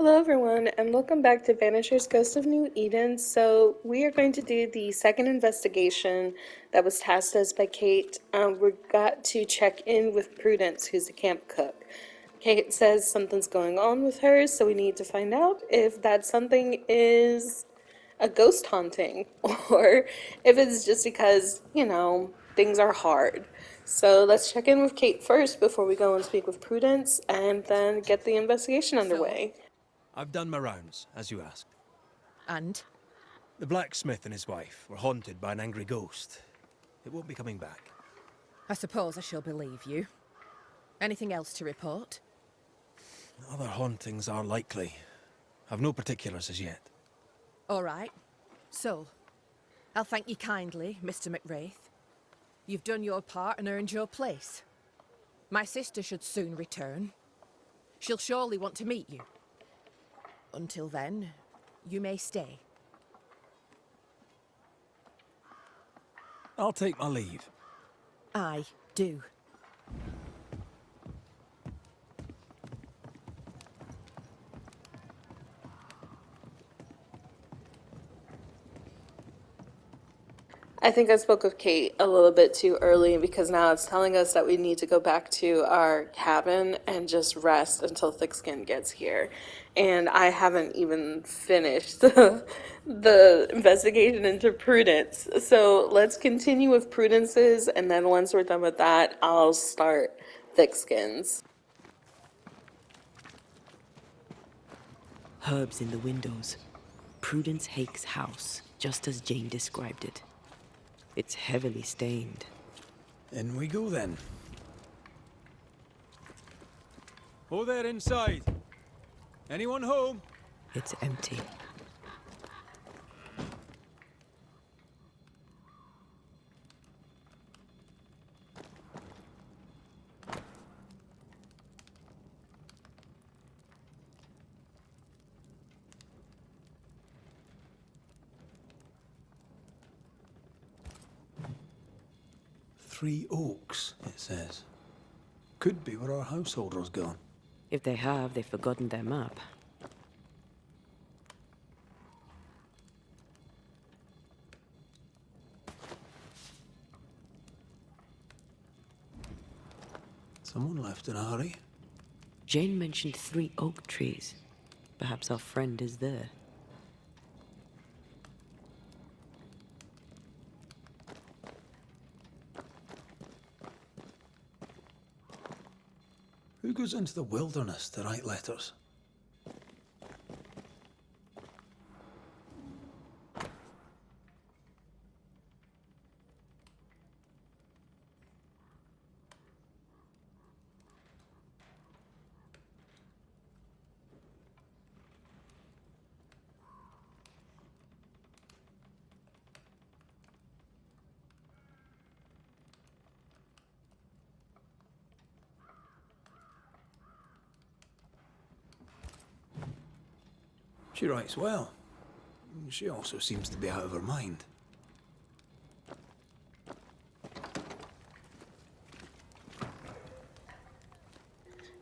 Hello, everyone, and welcome back to Banishers Ghost of New Eden. So, we are going to do the second investigation that was tasked us by Kate. We got to check in with Prudence, who's the camp cook. Kate says something's going on with her, so we need to find out if that something is a ghost haunting or if it's just because, things are hard. So let's check in with Kate first before we go and speak with Prudence and then get the investigation So, underway. I've done my rounds, as you asked. and? The blacksmith and his wife were haunted by an angry ghost. It won't be coming back. I suppose I shall believe you. Anything else to report? Other hauntings are likely. I've no particulars as yet. All right. So, I'll thank you kindly, Mr. McWraith. You've done your part and earned your place. My sister should soon return. She'll surely want to meet you. Until then, you may stay. I'll take my leave. I do. I think I spoke with Kate a little bit too early because now it's telling us that we need to go back to our cabin and just rest until Thick Skin gets here. And I haven't even finished the investigation into Prudence. So let's continue with Prudence's, and then once we're done with that, I'll start Thick Skins. Herbs in the windows. Prudence Hake's house, just as Jane described it. It's heavily stained. In we go then. Oh there inside. Anyone home? It's empty. Three Oaks, it says. Could be where our householder's gone. If they have, they've forgotten their map. Someone left in a hurry. Jane mentioned 3 oak trees. Perhaps our friend is there. Who goes into the wilderness to write letters? She writes well. She also seems to be out of her mind.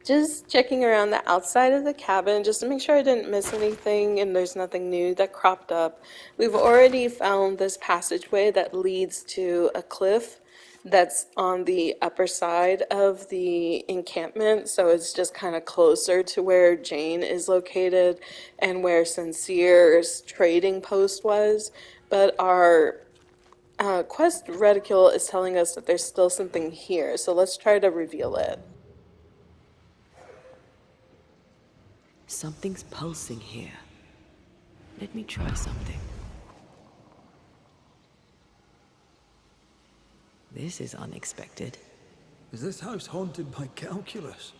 Just checking around the outside of the cabin just to make sure I didn't miss anything and there's nothing new that cropped up. We've already found this passageway that leads to a cliff that's on the upper side of the encampment, so it's just kind of closer to where Jane is located and where Sincere's trading post was. But our quest reticule is telling us that there's still something here, so let's try to reveal it. Something's pulsing here. Let me try something. This is unexpected. Is this house haunted by calculus?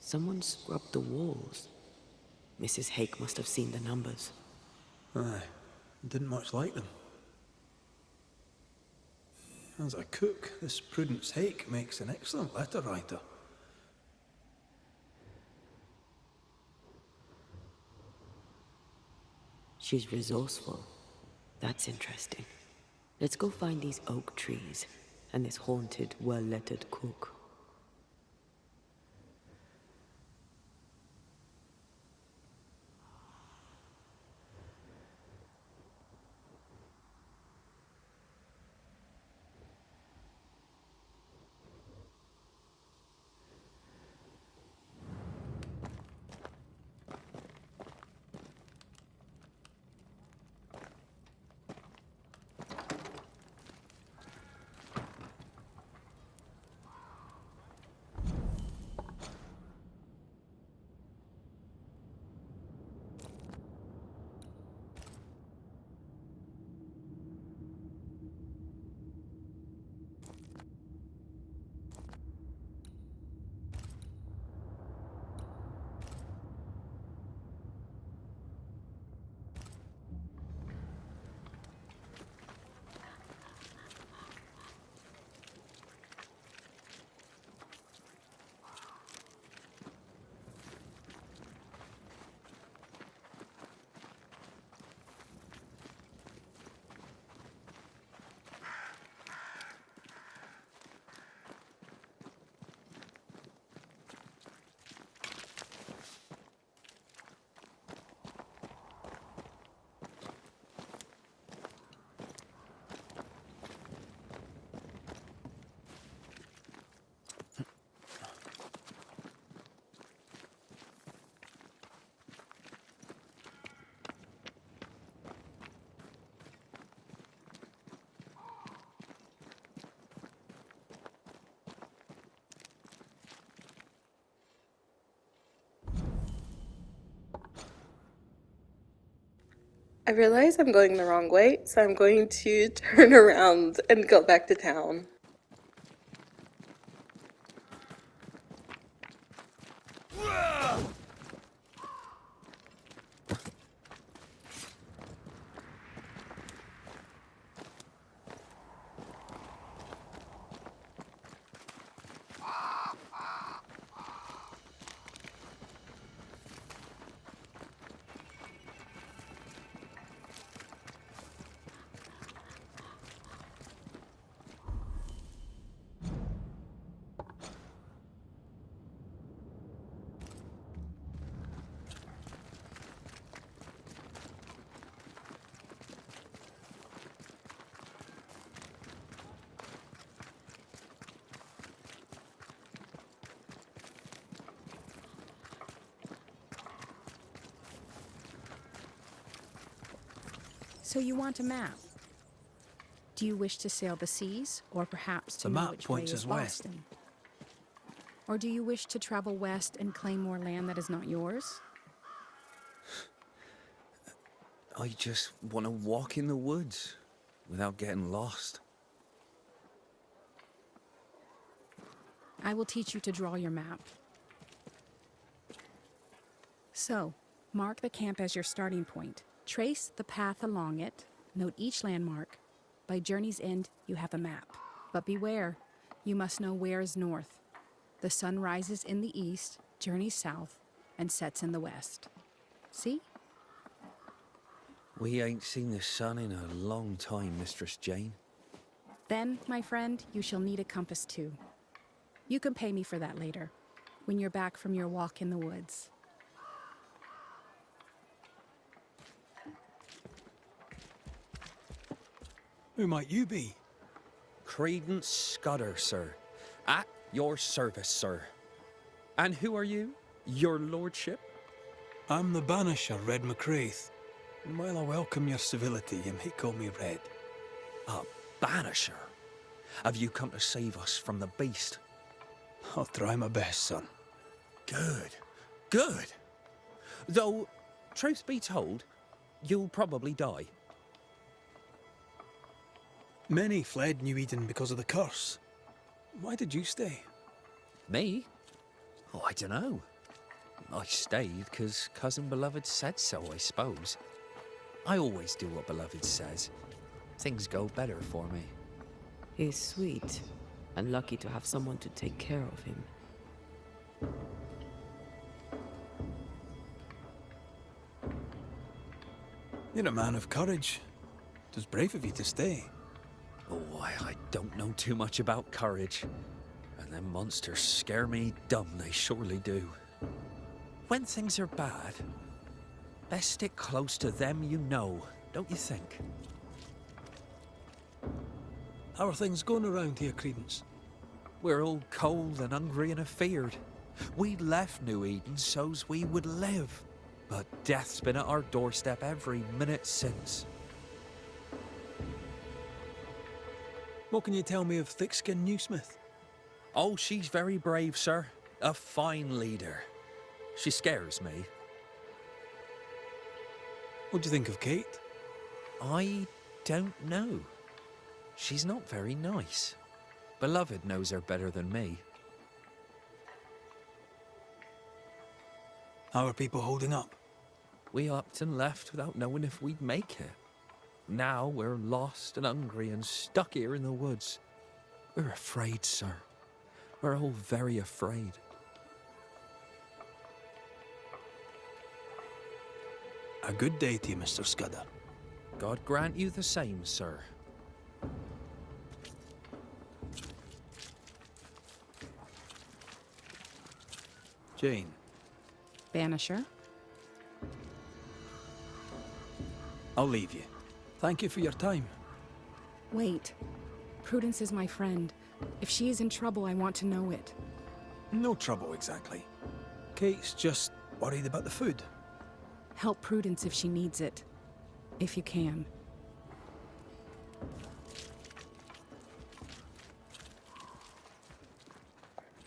Someone scrubbed the walls. Mrs. Hake must have seen the numbers. Aye, didn't much like them. As a cook, this Prudence Hake makes an excellent letter writer. She's resourceful. That's interesting. Let's go find these oak trees and this haunted, well-lettered cook. I realize I'm going the wrong way, so I'm going to turn around and go back to town. So you want a map? Do you wish to sail the seas, or perhaps to The know map which way points is us west. Boston? Or do you wish to travel west and claim more land that is not yours? I just want to walk in the woods without getting lost. I will teach you to draw your map. So, mark the camp as your starting point. Trace the path along it. Note each landmark. By journey's end, you have a map. But beware, you must know where is north. The sun rises in the east, journeys south, and sets in the west. See? We ain't seen the sun in a long time, Mistress Jane. Then, my friend, you shall need a compass too. You can pay me for that later, when you're back from your walk in the woods. Who might you be? Credence Scudder, sir. At your service, sir. And who are you? Your lordship? I'm the Banisher, Red McCraith. And while I welcome your civility, you may call me Red. A banisher? Have you come to save us from the beast? I'll try my best, son. Good. Good. Though, truth be told, you'll probably die. Many fled New Eden because of the curse. Why did you stay? Me? Oh, I dunno. I stayed because Cousin Beloved said so, I suppose. I always do what Beloved says. Things go better for me. He's sweet, and lucky to have someone to take care of him. You're a man of courage. It was brave of you to stay. Oh, I don't know too much about courage. And them monsters scare me dumb, they surely do. When things are bad, best stick close to them you know, don't you think? How are things going around here, Credence? We're all cold and hungry and afeared. We left New Eden so's we would live. But death's been at our doorstep every minute since. What can you tell me of Thick-Skinned Newsmith? Oh, she's very brave, sir. A fine leader. She scares me. What do you think of Kate? I don't know. She's not very nice. Beloved knows her better than me. How are people holding up? We upped and left without knowing if we'd make it. Now we're lost and hungry and stuck here in the woods. We're afraid, sir. We're all very afraid. A good day to you, Mr. Scudder. God grant you the same, sir. Jane, Banisher? I'll leave you. Thank you for your time. Wait. Prudence is my friend. If she is in trouble, I want to know it. No trouble, exactly. Kate's just worried about the food. Help Prudence if she needs it. If you can.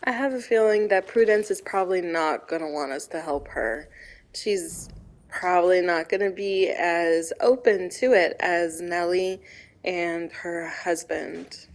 I have a feeling that Prudence is probably not going to want us to help her. She's probably not going to be as open to it as Nellie and her husband.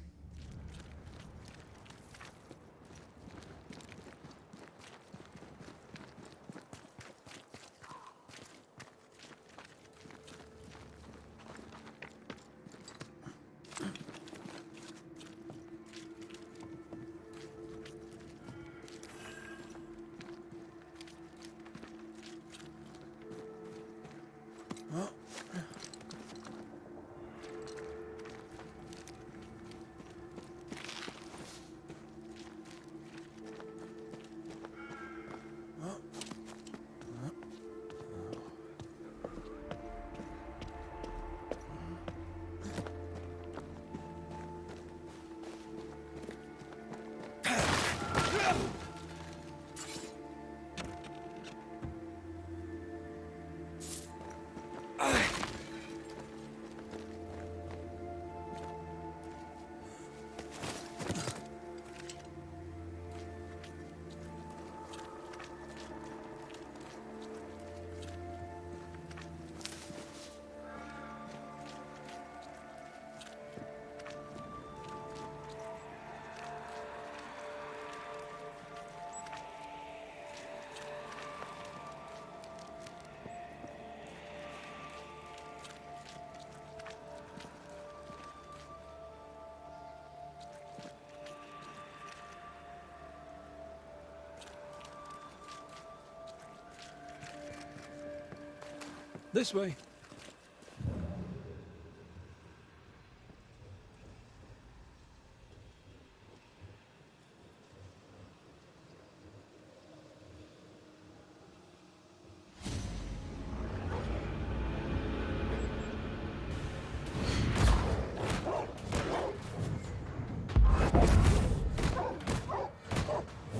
This way.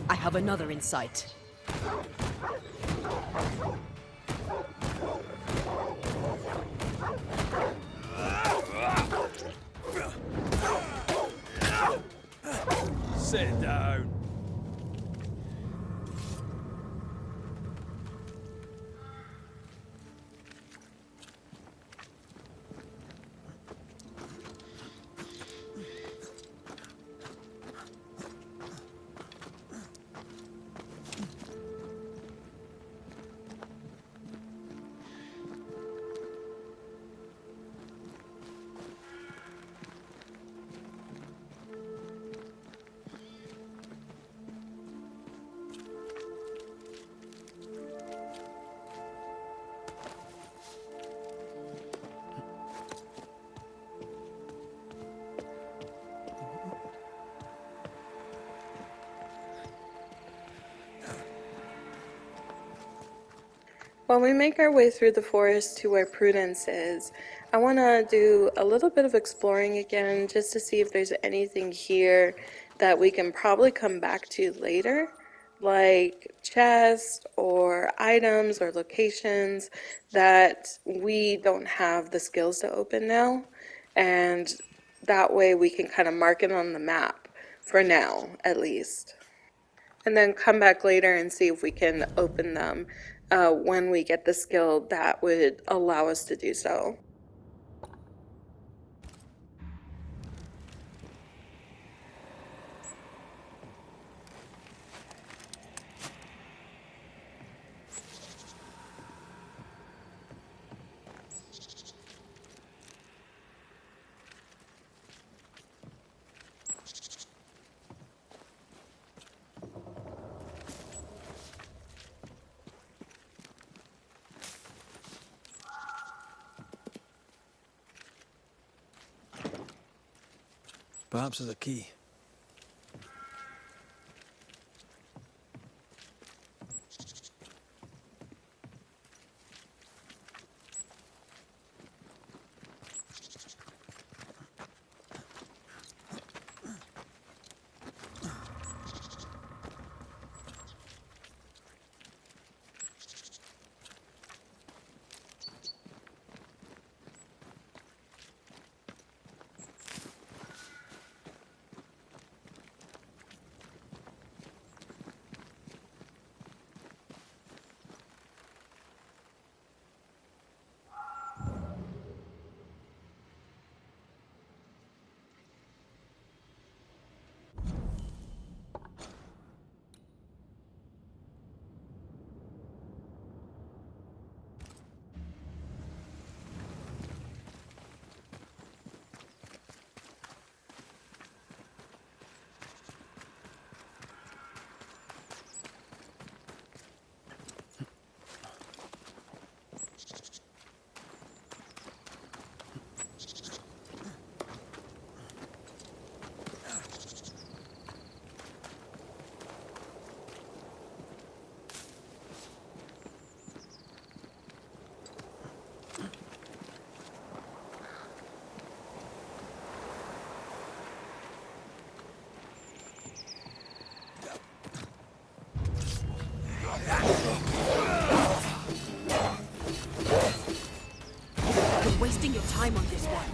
I have another in sight. Sit down. While we make our way through the forest to where Prudence is, I want to do a little bit of exploring again just to see if there's anything here that we can probably come back to later, like chests or items or locations that we don't have the skills to open now. And that way we can kind of mark it on the map for now, at least. And then come back later and see if we can open them when we get the skill that would allow us to do so. Perhaps there's a key. time on this one.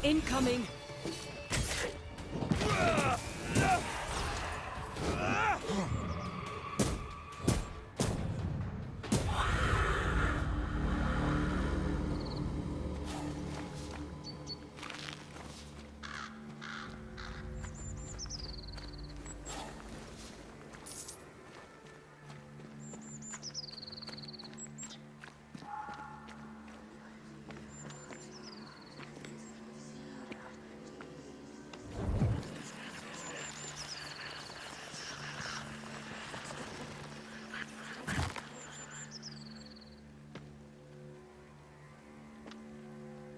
Incoming.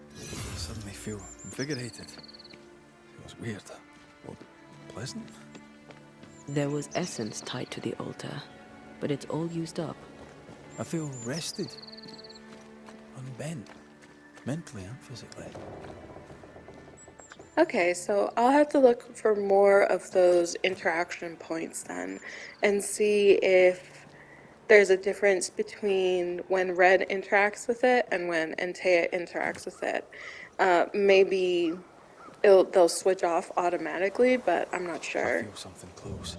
I suddenly feel invigorated. Feels weird. Or pleasant. There was essence tied to the altar, but it's all used up. I feel rested. Unbent. Mentally and physically. Okay, so I'll have to look for more of those interaction points then and see if there's a difference between when Red interacts with it and when Antea interacts with it. Maybe they'll switch off automatically, but I'm not I sure. feel something close.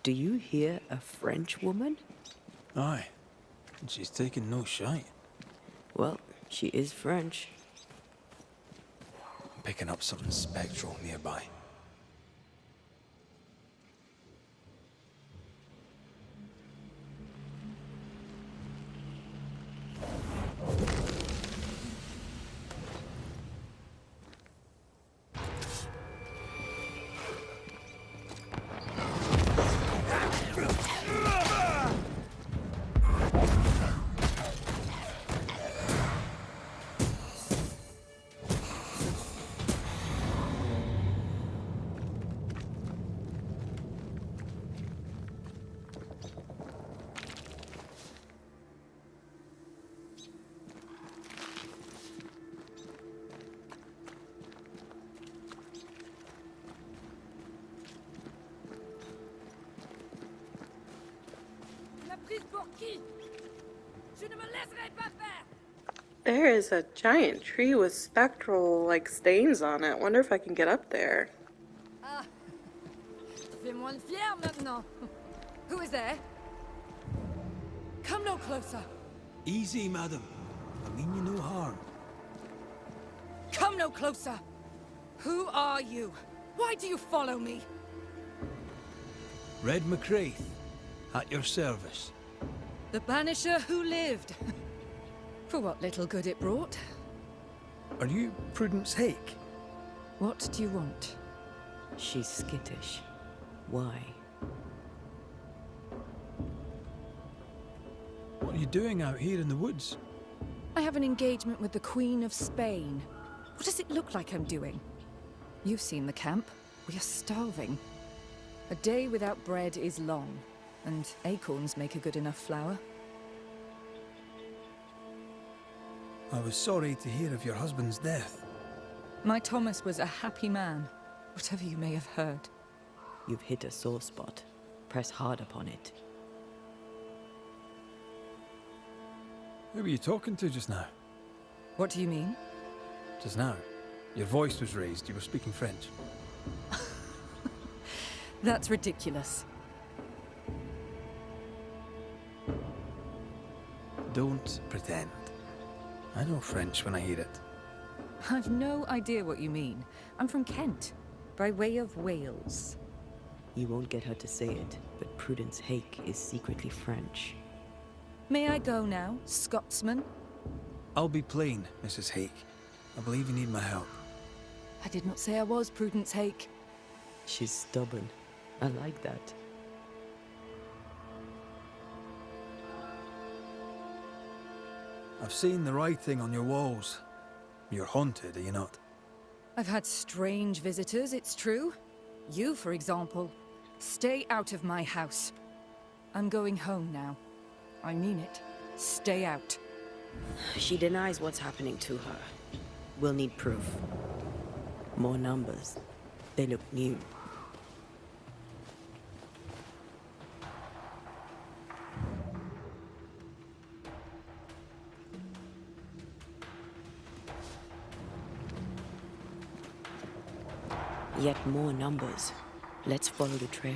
Do you hear a French woman? Aye. And she's taking no shite. Well, she is French. I'm picking up something spectral nearby. There is a giant tree with spectral, like, stains on it. Wonder if I can get up there. Ah, fais-moi une fière maintenant. Who is there? Come no closer. Easy, madam. I mean you no harm. Come no closer. Who are you? Why do you follow me? Red McCraith, at your service. The Banisher who lived. For what little good it brought. Are you Prudence Hake? What do you want? She's skittish. Why? What are you doing out here in the woods? I have an engagement with the Queen of Spain. What does it look like I'm doing? You've seen the camp. We are starving. A day without bread is long, and acorns make a good enough flour. I was sorry to hear of your husband's death. My Thomas was a happy man, whatever you may have heard. You've hit a sore spot. Press hard upon it. Who were you talking to just now? What do you mean? Just now. Your voice was raised. You were speaking French. That's ridiculous. Don't pretend. I know French when I hear it. I've no idea what you mean. I'm from Kent, by way of Wales. You won't get her to say it, but Prudence Hake is secretly French. May I go now, Scotsman? I'll be plain, Mrs. Hake. I believe you need my help. I did not say I was Prudence Hake. She's stubborn. I like that. I've seen the writing on your walls. You're haunted, are you not? I've had strange visitors, it's true. You, for example. Stay out of my house. I'm going home now. I mean it. Stay out. She denies what's happening to her. We'll need proof. More numbers. They look new. Yet more numbers. Let's follow the trail.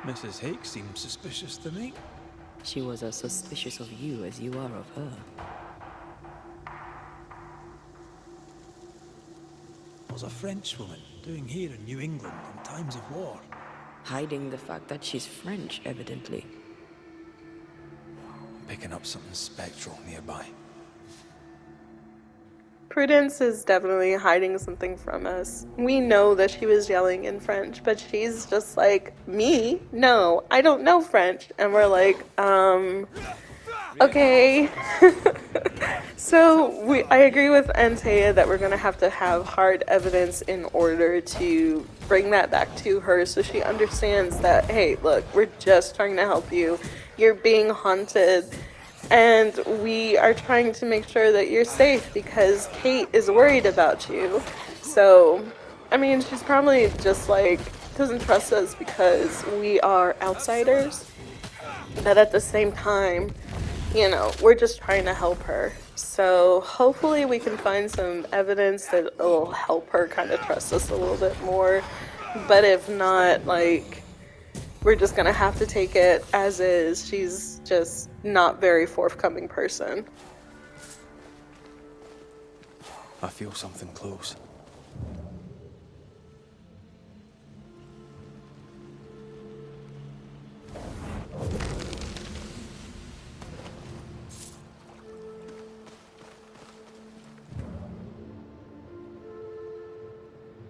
Mrs. Hake seems suspicious to me. She was as suspicious of you as you are of her. What's a French woman doing here in New England in times of war? Hiding the fact that she's French, evidently. I'm picking up something spectral nearby. Prudence is definitely hiding something from us. We know that she was yelling in French, but she's just like, me? No, I don't know French. And we're like, okay. So I agree with Antea that we're going to have hard evidence in order to bring that back to her so she understands that, hey, look, we're just trying to help you. You're being haunted. And we are trying to make sure that you're safe because Kate is worried about you. So, I mean, she's probably just like, doesn't trust us because we are outsiders. But at the same time, you know, we're just trying to help her. So hopefully we can find some evidence that will help her kind of trust us a little bit more. But if not, like, we're just gonna have to take it as is. She's just not very forthcoming person. I feel something close.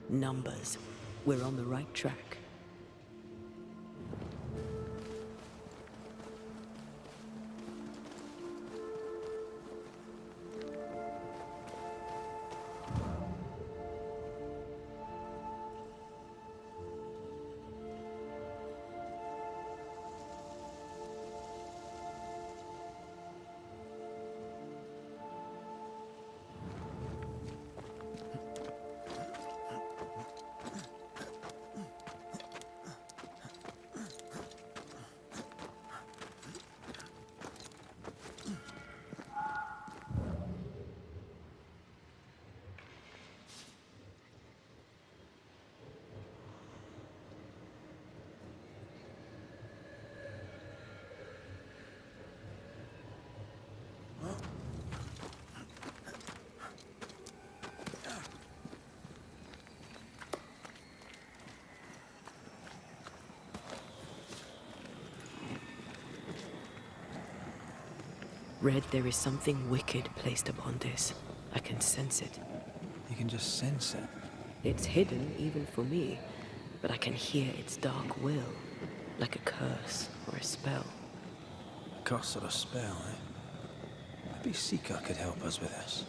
Numbers. We're on the right track. Red, there is something wicked placed upon this. I can sense it. You can just sense it. It's hidden, even for me, but I can hear its dark will, like a curse or a spell. A curse or a spell, eh? Maybe Sika could help us with this.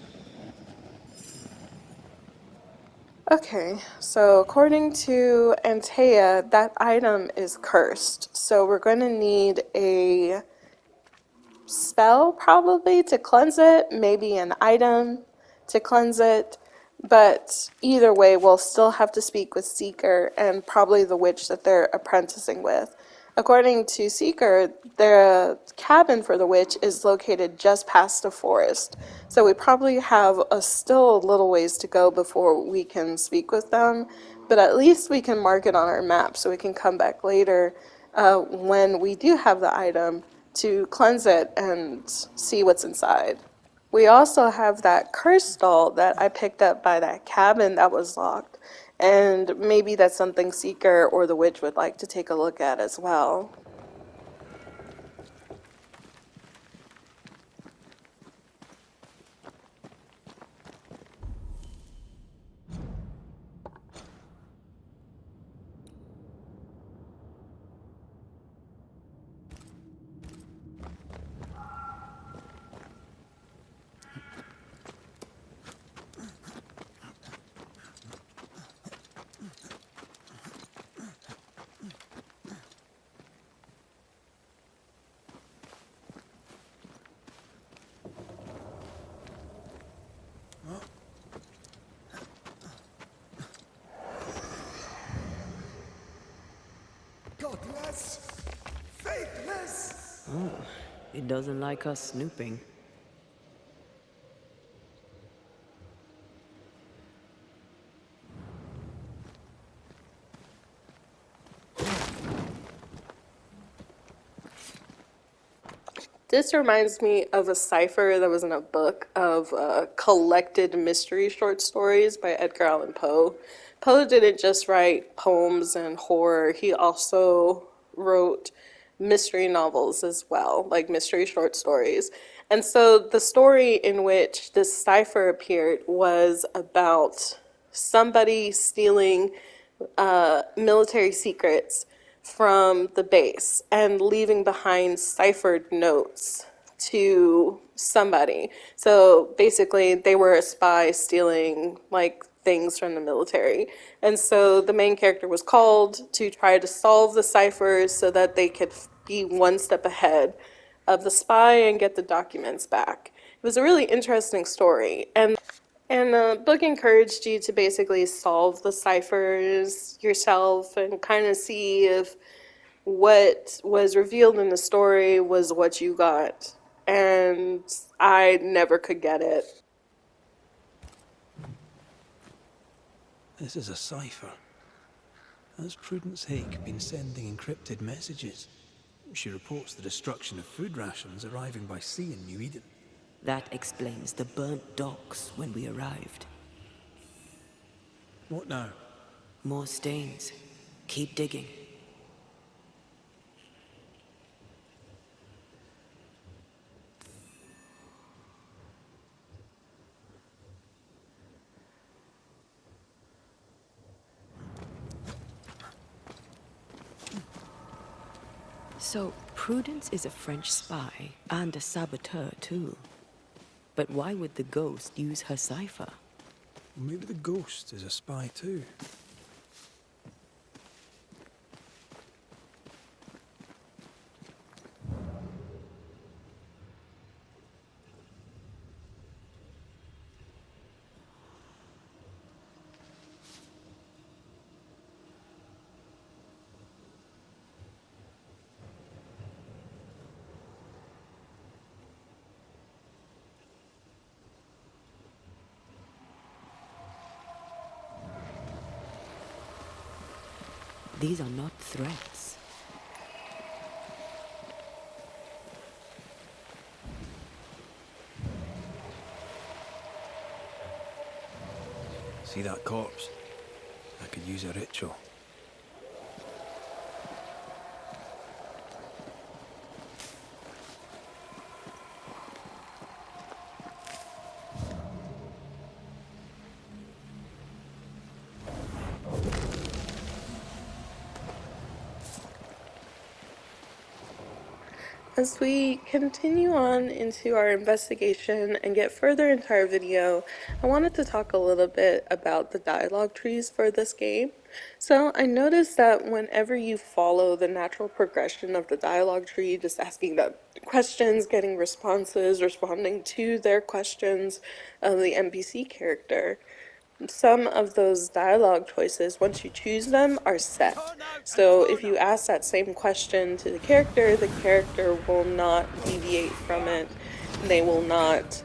Okay, so according to Antea, that item is cursed. So we're going to need a spell probably to cleanse it, maybe an item to cleanse it. But either way, we'll still have to speak with Seeker and probably the witch that they're apprenticing with. According to Seeker, the cabin for the witch is located just past a forest. So we probably have still a little ways to go before we can speak with them. But at least we can mark it on our map so we can come back later when we do have the item to cleanse it and see what's inside. We also have that curse doll that I picked up by that cabin that was locked. And maybe that's something Seeker or the witch would like to take a look at as well. Godless! Faithless! It doesn't like us snooping. This reminds me of a cipher that was in a book of collected mystery short stories by Edgar Allan Poe. Poe didn't just write poems and horror, he also wrote mystery novels as well, like mystery short stories. And so the story in which this cipher appeared was about somebody stealing military secrets from the base and leaving behind ciphered notes to somebody. So basically, they were a spy stealing like things from the military. And so the main character was called to try to solve the ciphers so that they could be one step ahead of the spy and get the documents back. It was a really interesting story. And the book encouraged you to basically solve the ciphers yourself and kind of see if what was revealed in the story was what you got. And I never could get it. This is a cipher. Has Prudence Hake been sending encrypted messages? She reports the destruction of food rations arriving by sea in New Eden. That explains the burnt docks when we arrived. What now? More stains. Keep digging. So, Prudence is a French spy and a saboteur, too. But why would the ghost use her cipher? Maybe the ghost is a spy too. These are not threats. See that corpse? I could use a ritual. As we continue on into our investigation and get further into our video, I wanted to talk a little bit about the dialogue trees for this game. So I noticed that whenever you follow the natural progression of the dialogue tree, just asking them questions, getting responses, responding to their questions of the NPC character, some of those dialogue choices, once you choose them, are set. So if you ask that same question to the character will not deviate from it. They will not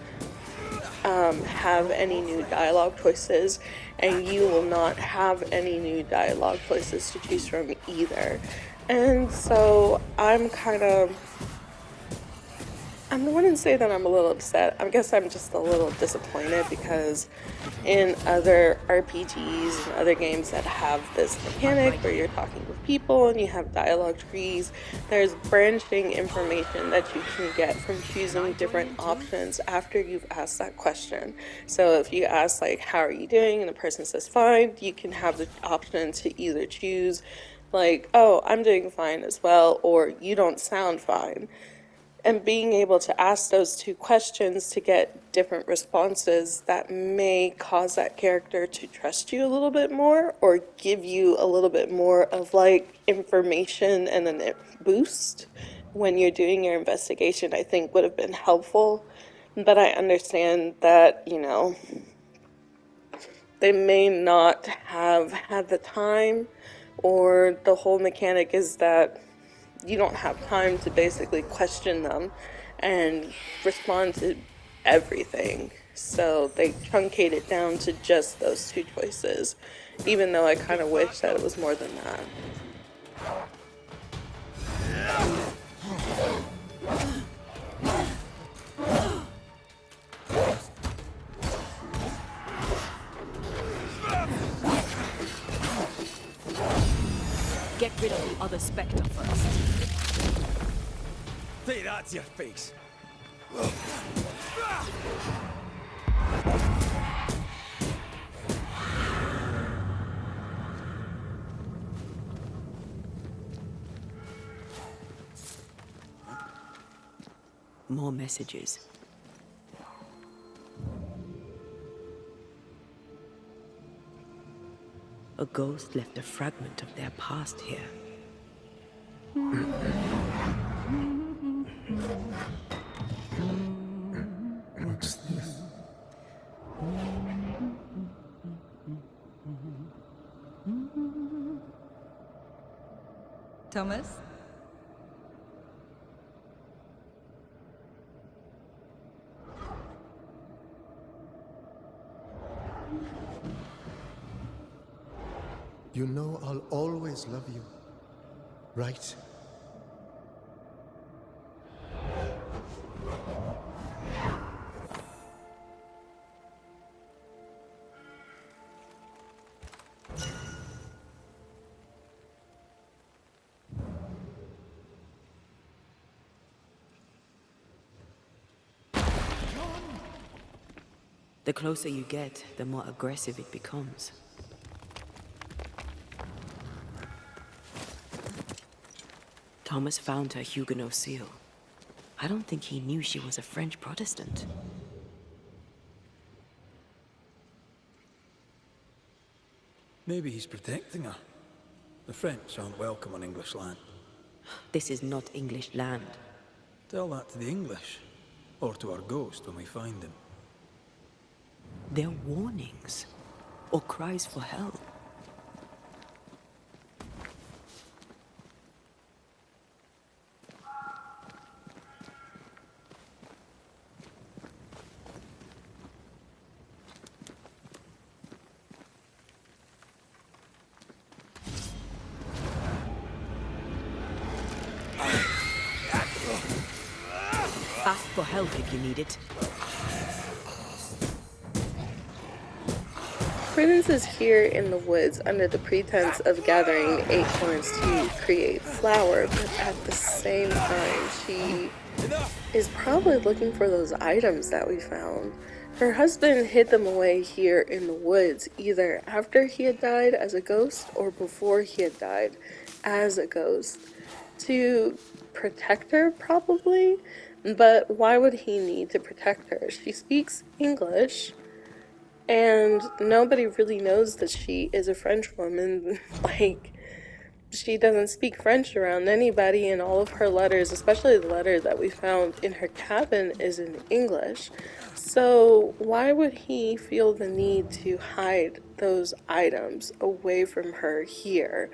have any new dialogue choices, and you will not have any new dialogue choices to choose from either. And so I wouldn't say that I'm a little upset. I guess I'm just a little disappointed because in other RPGs and other games that have this mechanic where you're talking with people and you have dialogue trees, there's branching information that you can get from choosing different options after you've asked that question. So if you ask like, how are you doing? And the person says fine, you can have the option to either choose like, oh, I'm doing fine as well, or you don't sound fine. And being able to ask those two questions to get different responses that may cause that character to trust you a little bit more or give you a little bit more of like information and a boost when you're doing your investigation, I think would have been helpful. But I understand that, they may not have had the time, or the whole mechanic is that you don't have time to basically question them and respond to everything. So they truncate it down to just those two choices, even though I kind of wish that it was more than that. Get rid of the other Spectre first. Say that to your face. More messages. A ghost left a fragment of their past here. What's this? Thomas? You know I'll always love you, right? The closer you get, the more aggressive it becomes. Thomas found her Huguenot seal. I don't think he knew she was a French Protestant. Maybe he's protecting her. The French aren't welcome on English land. This is not English land. Tell that to the English, or to our ghost when we find him. They're warnings, or cries for help. Ask for help if you need it. Prudence is here in the woods under the pretense of gathering acorns to create flour, but at the same time, she is probably looking for those items that we found. Her husband hid them away here in the woods, either after he had died as a ghost or before he had died as a ghost, to protect her, probably. But why would he need to protect her? She speaks English, and nobody really knows that she is a French woman. Like, she doesn't speak French around anybody, and all of her letters, especially the letter that we found in her cabin, is in English. So why would he feel the need to hide those items away from her here?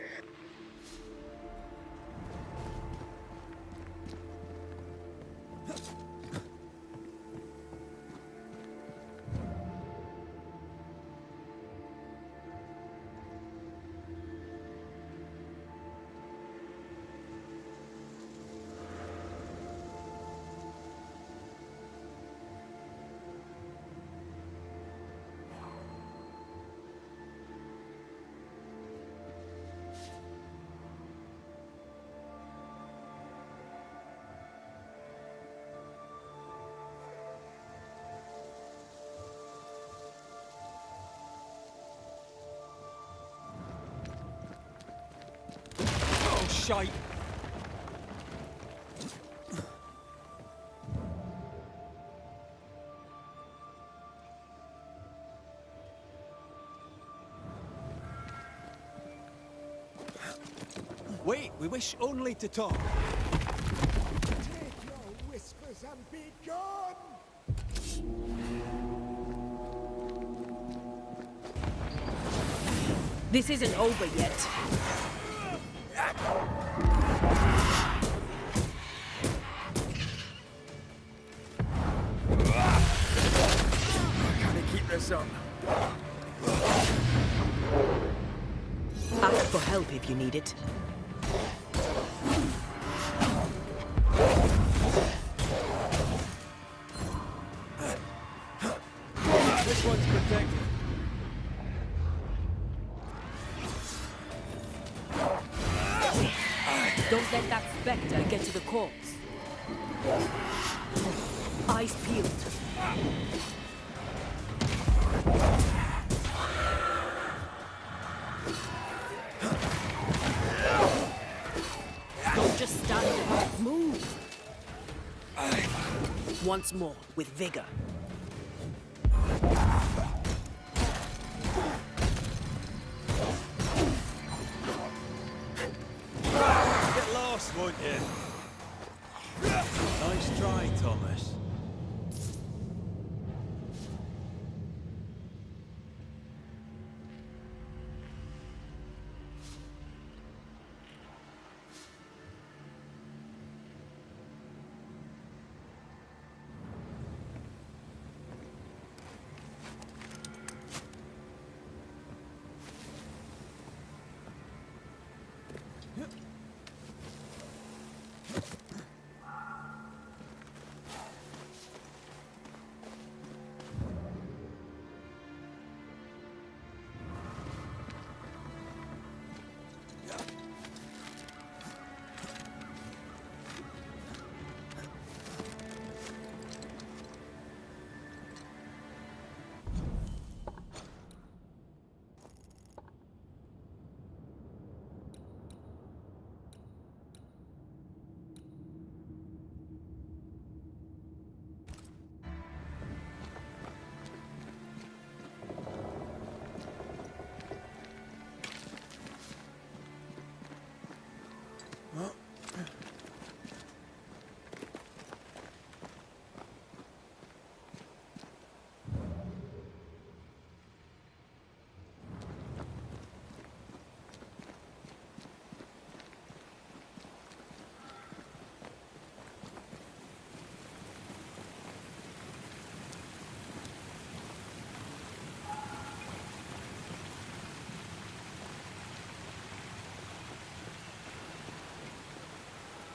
Oh, shite! Wait, we wish only to talk. Take your whispers and be gone! This isn't over yet. Gotta keep this up. Ask for help if you need it. This one's protected. Don't let that spectre get to the corpse. Eyes peeled. Don't just stand there. Move. Once more, with vigor. Get lost, won't you? Nice try, Thomas.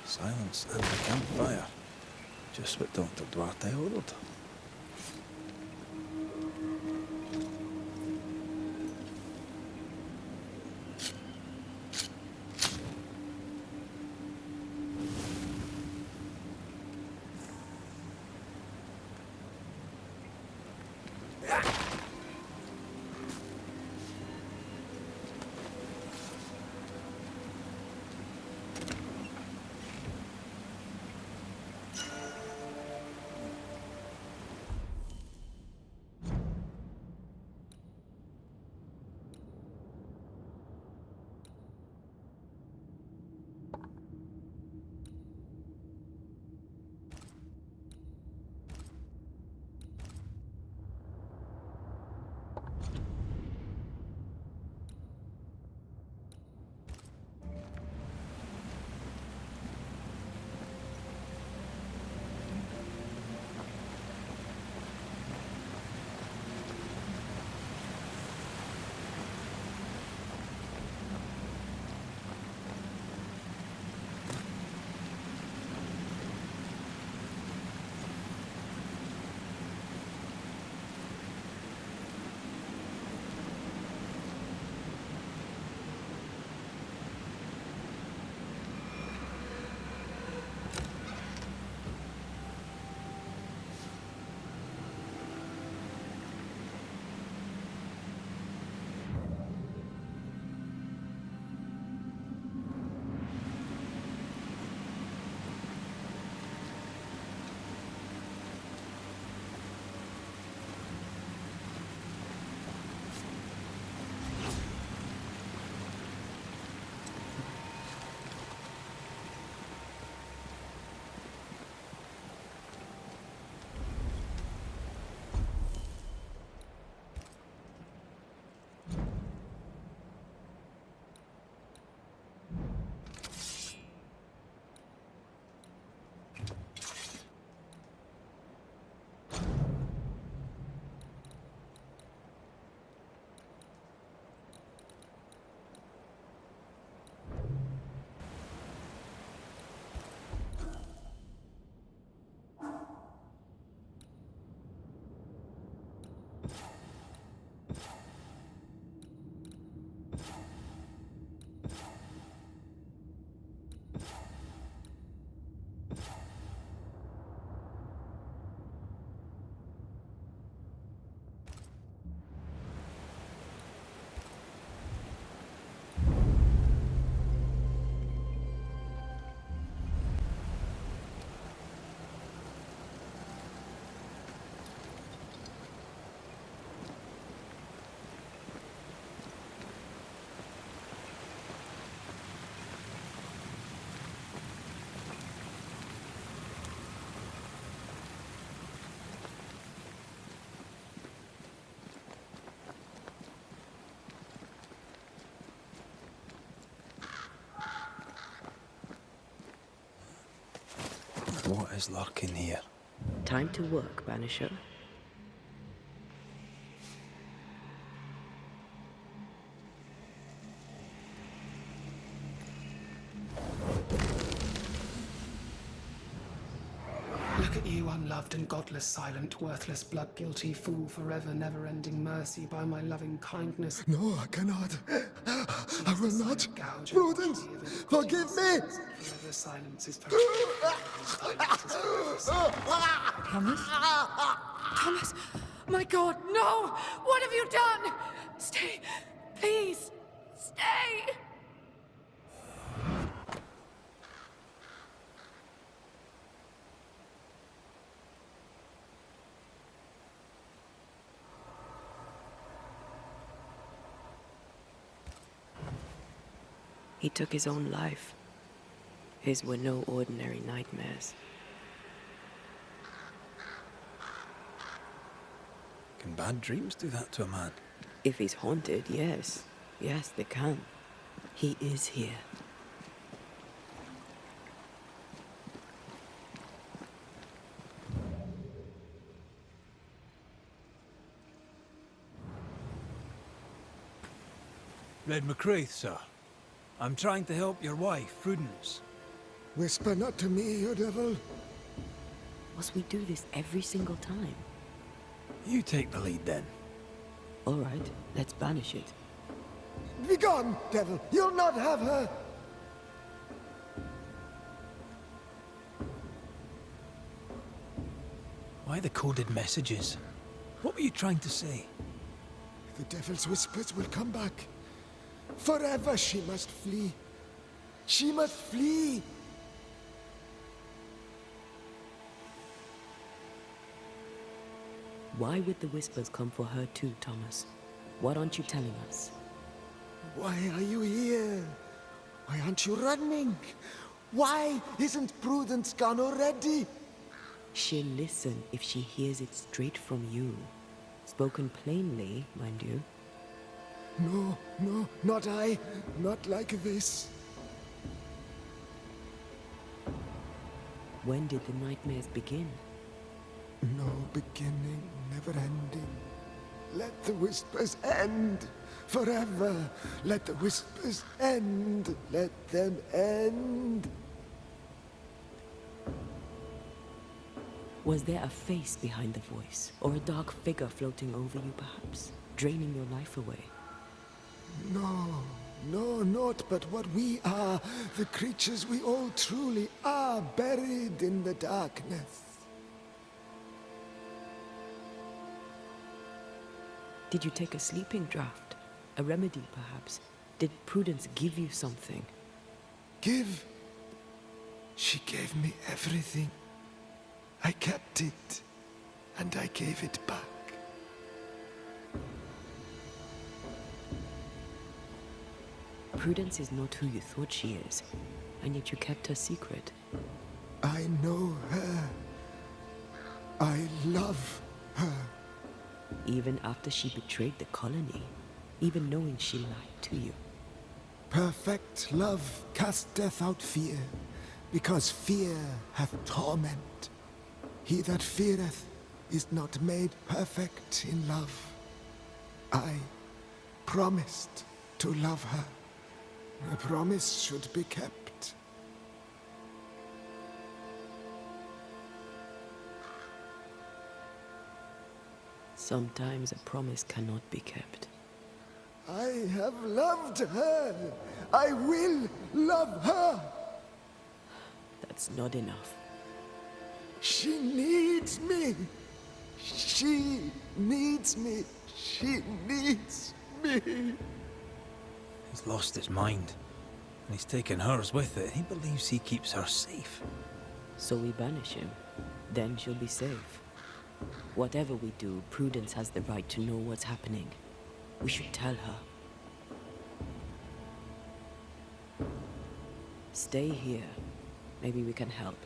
Silence and a campfire. Just what Dr. Duarte ordered. What is lurking here? Time to work, Banisher. Look at you, unloved and godless, silent, worthless, blood-guilty fool, forever, never-ending mercy by my loving kindness. No, I cannot. I will not. Prudence, forgive me! Forever silence is forever. Silence is forever silence. Thomas? Thomas! My God, no! What have you done? Stay! Please! Stay! He took his own life. His were no ordinary nightmares. Can bad dreams do that to a man? If he's haunted, yes. Yes, they can. He is here. Red McCraith, sir. I'm trying to help your wife, Prudence. Whisper not to me, you devil. Must we do this every single time? You take the lead then. All right, let's banish it. Begone, devil. You'll not have her. Why the coded messages? What were you trying to say? The devil's whispers will come back. Forever she must flee. She must flee. Why would the whispers come for her too, Thomas? What aren't you telling us? Why are you here? Why aren't you running? Why isn't Prudence gone already? She'll listen if she hears it straight from you. Spoken plainly, mind you. No, no, not I. Not like this. When did the nightmares begin? No beginning, never ending. Let the whispers end. Forever. Let the whispers end. Let them end. Was there a face behind the voice? Or a dark figure floating over you, perhaps? Draining your life away? No, no, not but what we are. The creatures we all truly are, buried in the darkness. Did you take a sleeping draught? A remedy, perhaps? Did Prudence give you something? Give? She gave me everything. I kept it, and I gave it back. Prudence is not who you thought she is, and yet you kept her secret. I know her. I love her. Even after she betrayed the colony, even knowing she lied to you. Perfect love casteth out fear, because fear hath torment. He that feareth is not made perfect in love. I promised to love her. A promise should be kept. Sometimes a promise cannot be kept. I have loved her. I will love her. That's not enough. She needs me. She needs me. She needs me. He's lost his mind, and he's taken hers with it. He believes he keeps her safe. So we banish him. Then she'll be safe. Whatever we do, Prudence has the right to know what's happening. We should tell her. Stay here. Maybe we can help.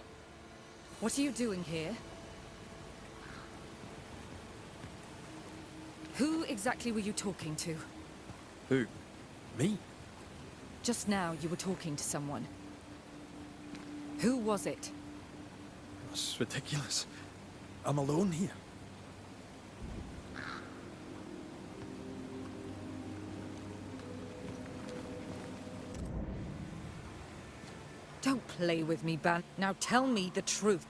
What are you doing here? Who exactly were you talking to? Who? Me? Just now you were talking to someone. Who was it? It's ridiculous. I'm alone here. Don't play with me, Ban. Now tell me the truth.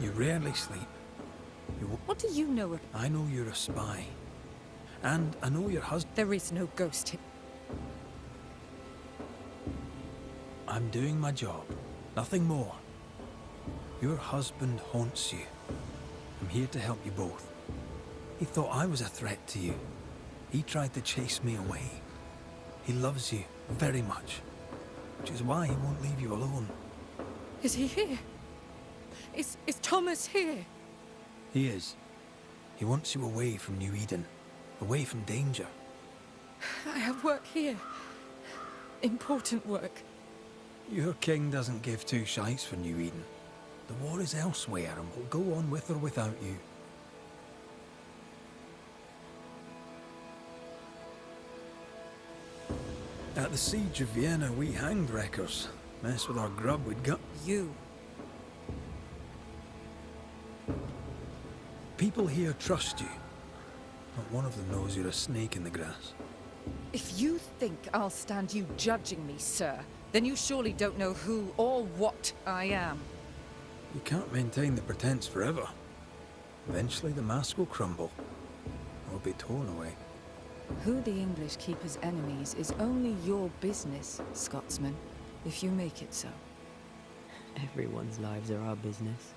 You rarely sleep. What do you know of... I know you're a spy. And I know your husband. There is no ghost here. I'm doing my job. Nothing more. Your husband haunts you. I'm here to help you both. He thought I was a threat to you. He tried to chase me away. He loves you very much, which is why he won't leave you alone. Is he here? Is Thomas here? He is. He wants you away from New Eden, away from danger. I have work here. Important work. Your king doesn't give two shites for New Eden. The war is elsewhere and will go on with or without you. At the siege of Vienna, we hanged wreckers. Mess with our grub, we'd gut. You. People here trust you. Not one of them knows you're a snake in the grass. If you think I'll stand you judging me, sir, then you surely don't know who or what I am. You can't maintain the pretense forever. Eventually the mask will crumble, or be torn away. Who the English keep as enemies is only your business, Scotsman, if you make it so. Everyone's lives are our business.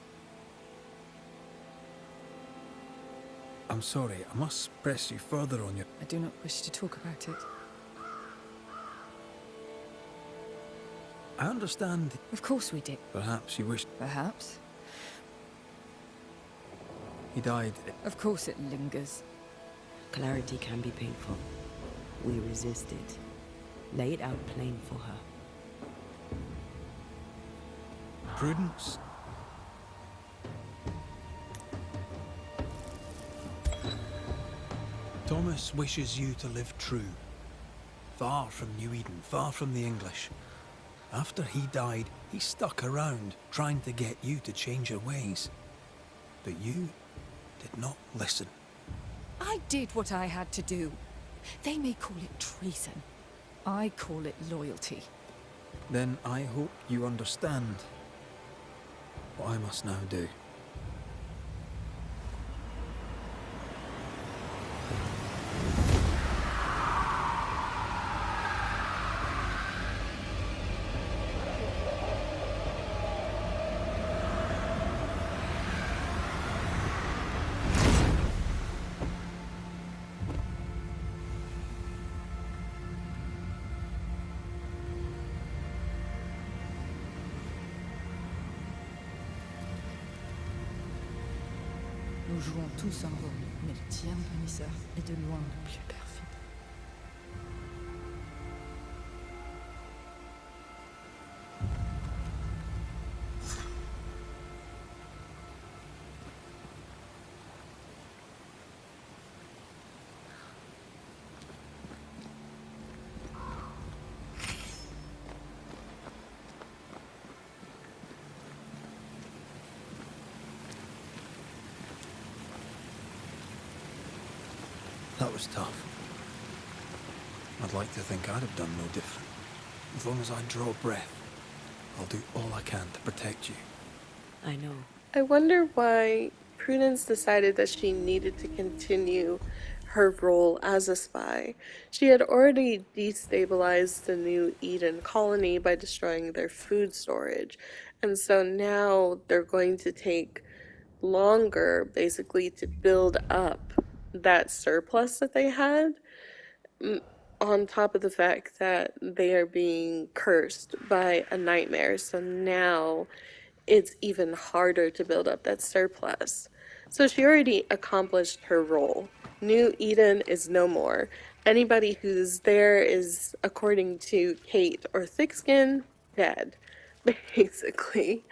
I'm sorry, I must press you further on your... I do not wish to talk about it. I understand. Of course we did. Perhaps you wished... Perhaps. He died. Of course it lingers. Clarity can be painful. We resist it. Lay it out plain for her. Prudence? Thomas wishes you to live true. Far from New Eden, far from the English. After he died, he stuck around, trying to get you to change your ways. But you did not listen. I did what I had to do. They may call it treason. I call it loyalty. Then I hope you understand what I must now do. Nous jouons tous un rôle, mais le tien, Banishers, est de loin le plus perfide. That was tough. I'd like to think I'd have done no different. As long as I draw breath, I'll do all I can to protect you. I know. I wonder why Prudence decided that she needed to continue her role as a spy. She had already destabilized the New Eden colony by destroying their food storage. And so now they're going to take longer, basically, to build up that surplus that they had, on top of the fact that they are being cursed by a nightmare. So now it's even harder to build up that surplus. So she already accomplished her role. New Eden is no more. Anybody who's there is, according to Kate or Thickskin, dead, basically.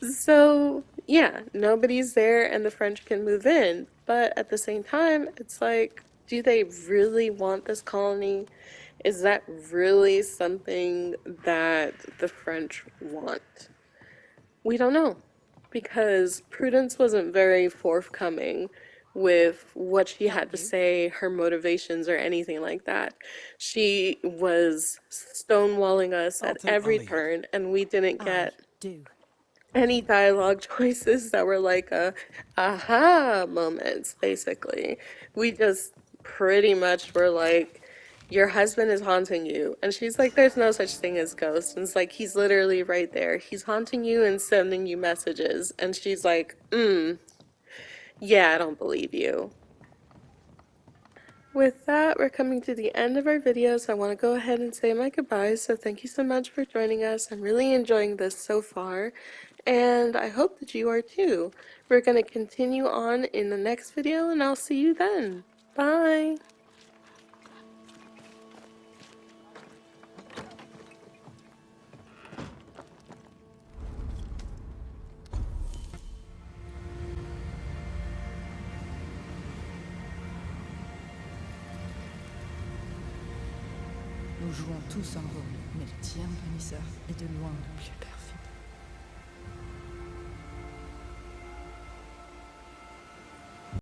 So, yeah, nobody's there and the French can move in. But at the same time, it's like, do they really want this colony? Is that really something that the French want? We don't know, because Prudence wasn't very forthcoming with what she had to say, her motivations, or anything like that. She was stonewalling us I'll at take my every leave. turn, and we didn't Aye, get do. any dialogue choices that were like aha moments, basically. We just pretty much were like, your husband is haunting you. And she's like, there's no such thing as ghosts. And it's like, he's literally right there. He's haunting you and sending you messages. And she's like, yeah, I don't believe you. With that, we're coming to the end of our video, so I want to go ahead and say my goodbyes. So thank you so much for joining us. I'm really enjoying this so far, and I hope that you are too. We're going to continue on in the next video, and I'll see you then. Bye! Nous jouons tous un rôle, mais le tien, Banishers, est de loin le plus perfect.